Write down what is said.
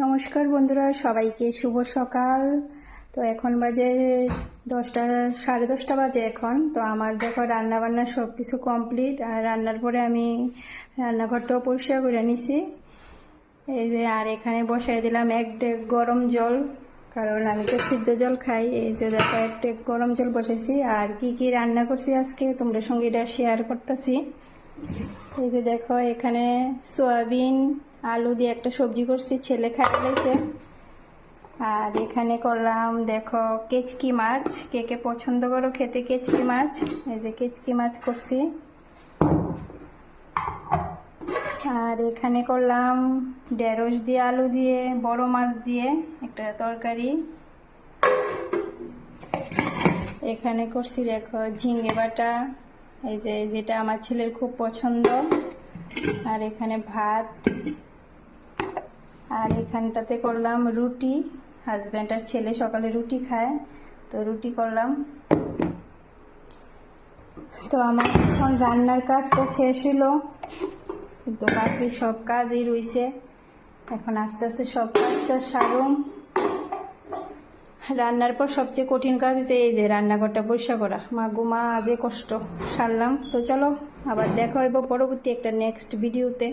নমস্কার বন্ধুরা, সবাইকে শুভ সকাল। তো এখন বাজে 10টা, 10:30 বাজে এখন। তো আমার দেখো রান্না বান্না সব কিছু কমপ্লিট। আর রান্নার পরে আমি রান্নাঘরটাও পরিষ্কার করে নিছি। এই যে আর এখানে বসাই দিলাম 1 ডেক গরম জল, কারণ আমি তো সিদ্ধ জল খাই। এই যে দেখো 1 ডেক গরম জল বসাইছি। আর কি কি রান্না করছি আজকে তোমাদের সঙ্গে এটা শেয়ার করতেছি। এই যে দেখো এখানে সয়াবিন আলু দিয়ে একটা সবজি করছি, ছেলে খাইতে লাইছে। আর এখানে করলাম দেখো কেচকি মাছ। কে কে পছন্দ করো খেতে কেচকি মাছ? এই যে কেচকি মাছ করছি। আর এখানে করলাম ঢেঁড়স দিয়ে আলু দিয়ে বড় মাছ দিয়ে একটা তরকারি। এখানে করছি দেখো ঝিঙে বাটা, এই যে যেটা আমার ছেলের খুব পছন্দ। আর এখানে ভাত। আর এখানটাতে করলাম রুটি। হাজব্যান্ড আর ছেলে সকালে রুটি খায়, তো রুটি করলাম। তো আমার এখন রান্নার কাজটা শেষ হলো, কিন্তু বাকি সব কাজই রয়েছে। এখন আস্তে আস্তে সব কাজটা সারুম। রান্নার পর সবচেয়ে কঠিন কাজ হচ্ছে এই যে রান্নাঘরটা পরিষ্কার করা। মা গুমা আজে কষ্ট সারলাম। তো চলো আবার দেখা হইব পরবর্তী একটা নেক্সট ভিডিওতে।